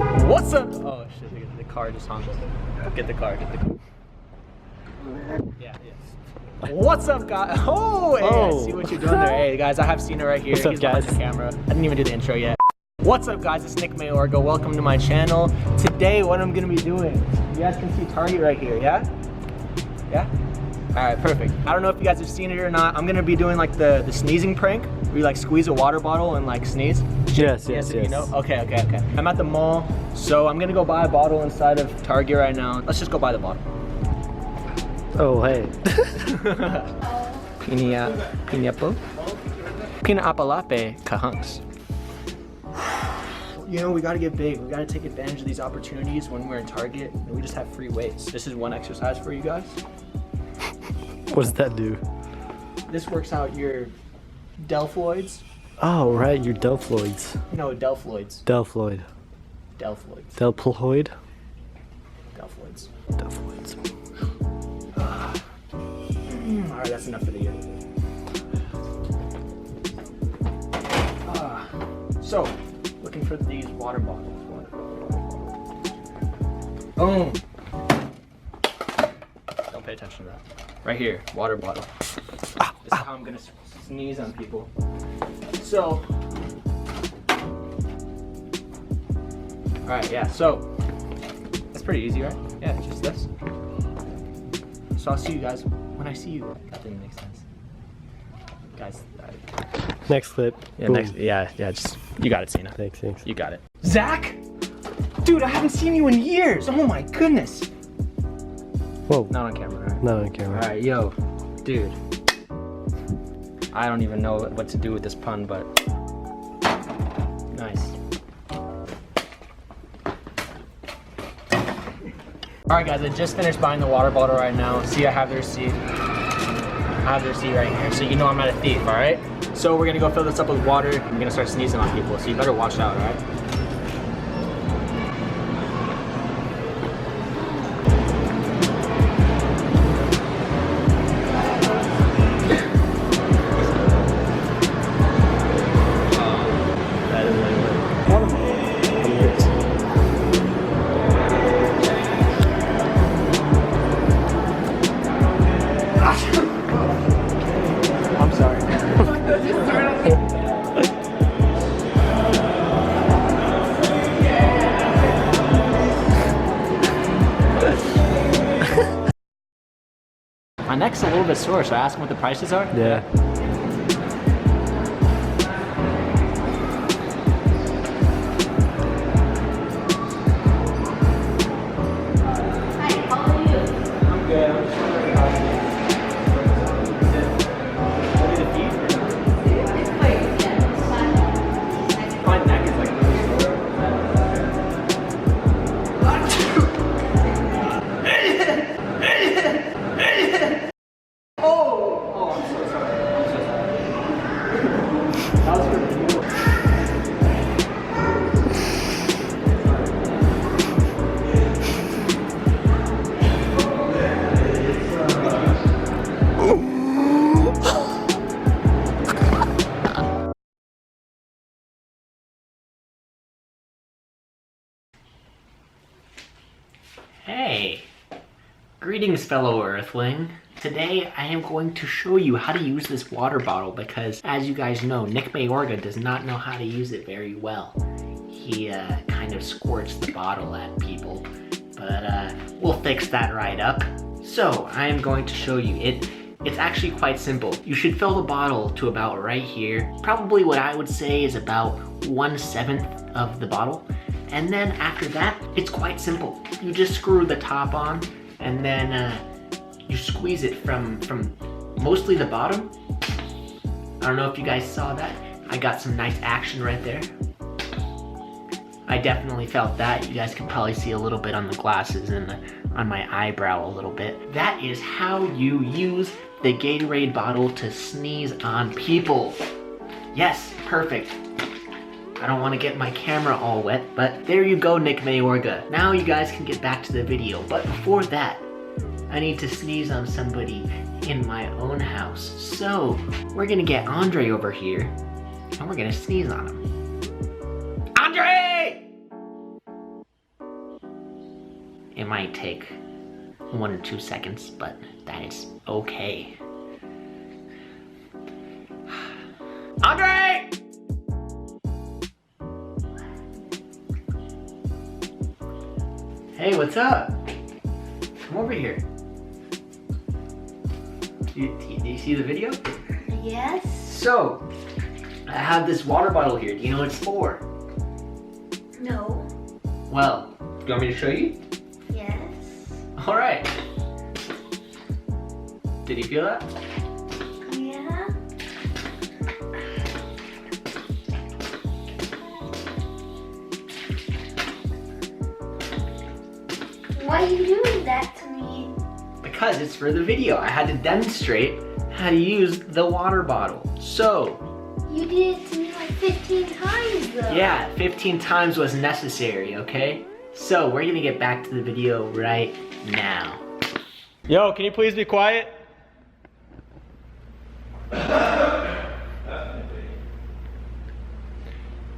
What's up? Oh shit, the car just honked. Get the car, Yeah, yes. What's up, guys? Oh, hey, I see what you're doing there. Hey, guys, I have Cena right here. What's up, He's guys? behind the camera. I didn't even do the intro yet. What's up, guys? It's Nick Mayorga. Welcome to my channel. Today, what I'm gonna be doing, you guys can see Target right here, yeah? Yeah? All right, perfect. I don't know if you guys have seen it or not. I'm gonna be doing like the sneezing prank, where you like squeeze a water bottle and like sneeze. Yes. You know? Okay. I'm at the mall, so I'm gonna go buy a bottle inside of Target right now. Let's just go buy the bottle. Oh, hey. Pina-apalape kahunks. You know, we gotta get big. We gotta take advantage of these opportunities when we're in Target and we just have free weights. This is one exercise for you guys. What does that do? This works out your deltoids. Oh, right, your deltoids. No, deltoids. Deltoid. Deltoids. Deltoid? Deltoids. Deltoids. Alright, that's enough for the year. So, looking for these water bottles. Boom! Don't pay attention to that. Right here, water bottle. This is how I'm gonna sneeze on people. So, alright, yeah, so, that's pretty easy, right? Yeah, just this. So I'll see you guys when I see you. That didn't make sense. Guys, Next clip. yeah, Boom. just, you got it, Cena. Thanks. You got it. Zach? Dude, I haven't seen you in years. Oh my goodness. Whoa. Not on camera, right? Not on camera. Alright, yo, dude. I don't even know what to do with this pun, but nice. Alright guys, I just finished buying the water bottle right now. See, I have the receipt. I have the receipt right here, so you know I'm not a thief, alright? So we're gonna go fill this up with water. I'm gonna start sneezing on people, so you better watch out, alright? I'm sorry. My neck's a little bit sore, so I ask them what the prices are? Yeah. I'm good. I'm just my neck is like really sore. Oh, I'm so sorry. That was for you. Hey, greetings fellow Earthling. Today I am going to show you how to use this water bottle because as you guys know, Nick Mayorga does not know how to use it very well. He kind of squirts the bottle at people, but we'll fix that right up. So I am going to show you it. It's actually quite simple. You should fill the bottle to about right here. Probably what I would say is about 1/7 of the bottle. And then after that, it's quite simple. You just screw the top on and then you squeeze it from mostly the bottom. I don't know if you guys saw that. I got some nice action right there. I definitely felt that. You guys can probably see a little bit on the glasses and on my eyebrow a little bit. That is how you use the Gatorade bottle to sneeze on people. Yes, perfect. I don't want to get my camera all wet, but there you go, Nick Mayorga. Now you guys can get back to the video, but before that, I need to sneeze on somebody in my own house. So, we're gonna get Andre over here, and we're gonna sneeze on him. Andre! It might take 1 or 2 seconds, but that is okay. Andre! Hey, what's up? Come over here. Do you see the video? Yes. So, I have this water bottle here. Do you know what it's for? No. Well, do you want me to show you? Yes. All right. Did you feel that? Yeah. Why are you doing that to me? Because it's for the video. I had to demonstrate how to use the water bottle. So, You did it to me like 15 times though. yeah, 15 times was necessary, okay? So, we're gonna get back to the video right now. Yo, can you please be quiet?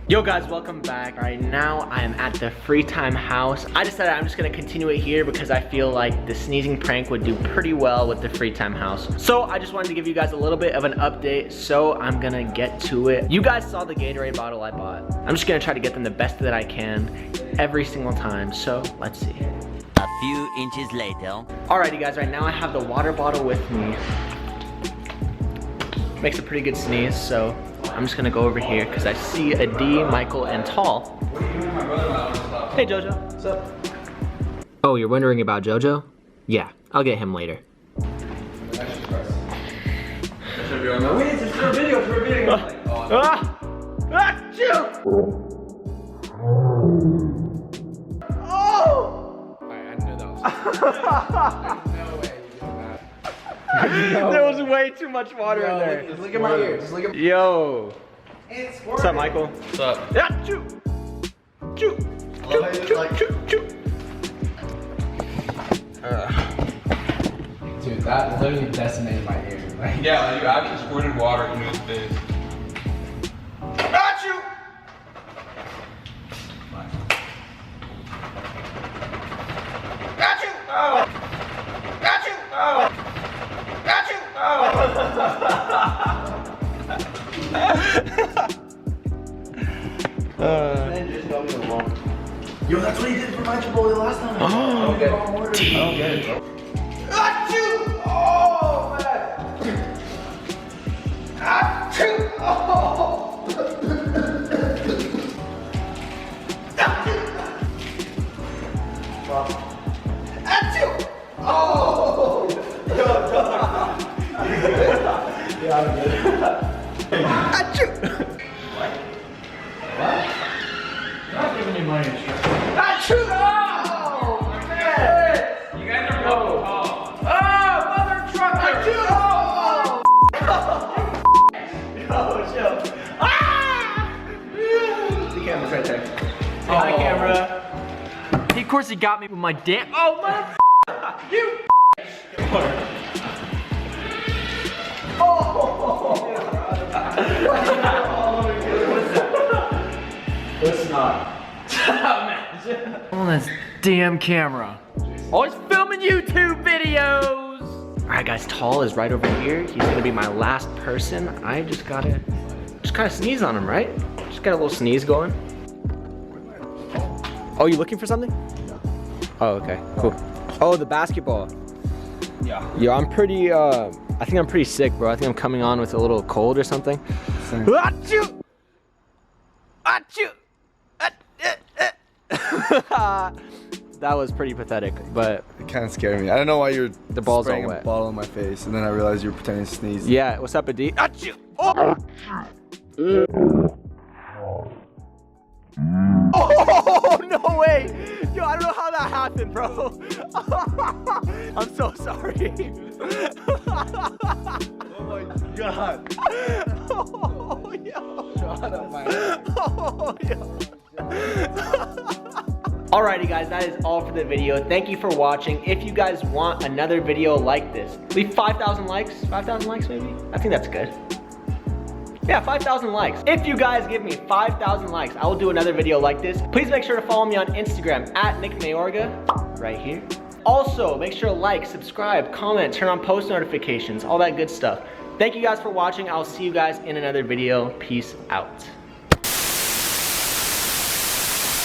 Yo guys, welcome back. All right, now I am at the free time house. I decided I'm just gonna continue it here because I feel like the sneezing prank would do pretty well with the free time house. So I just wanted to give you guys a little bit of an update, so I'm gonna get to it. You guys saw the Gatorade bottle I bought. I'm just gonna try to get them the best that I can every single time, so let's see. A few inches later. Alrighty guys, right now I have the water bottle with me. Makes a pretty good sneeze, so I'm just gonna go over here because I see a D, Michael, and Tall. Hey Jojo. What's up? Oh, you're wondering about Jojo? Yeah, I'll get him later. There was way too much water in there. Just look at my ear. Just look at. Yo. It's What's up, Michael? What's up? Yeah, choo. Choo. Choo, choo, choo, choo. Dude, that literally decimated my ear. Like, Yeah, like you actually squirted water into his face. Got you. Got you. Oh. Got you. Oh. Got you. Oh. yo, that's what he did for my Chipotle last time. Oh, okay. I don't get it, bro. Got you. Oh man. Got you. Oh. Got you. Got you. Oh. Yeah, I'm good. Achoo! What? You're not giving me money. Achoo! Oh, man! You guys are both tall. Oh, mother trucker! Achoo! Oh! Yo, chill. Ah! The camera's right there. Say hi, camera. Of course he got me with my damn. Oh, mother. You. Let's not. On this damn camera. Always filming YouTube videos. All right, guys, Tall is right over here. He's gonna be my last person. I just gotta, kind of sneeze on him, right? Just got a little sneeze going. Oh, you looking for something? Oh, okay, cool. Oh, the basketball. Yeah. Yo, I'm pretty, I think I'm pretty sick, bro. I think I'm coming on with a little cold or something. Achoo! Achoo! That was pretty pathetic, but It kind of scared me. I don't know why you're the ball's all spraying a wet. bottle in my face, and then I realized you were pretending to sneeze. Yeah, what's up, Adi? Achoo! Oh! Oh, no way! Yo, I don't know how that happened, bro. I'm so sorry. Oh my god! Oh, yo. Shut up, man. Oh, yo. Alrighty guys, that is all for the video. Thank you for watching. If you guys want another video like this, leave 5,000 likes. 5,000 likes maybe? I think that's good. Yeah, 5,000 likes. If you guys give me 5,000 likes, I will do another video like this. Please make sure to follow me on Instagram at Nick Mayorga. right here. Also, make sure to like, subscribe, comment, turn on post notifications, all that good stuff. Thank you guys for watching. I'll see you guys in another video. Peace out.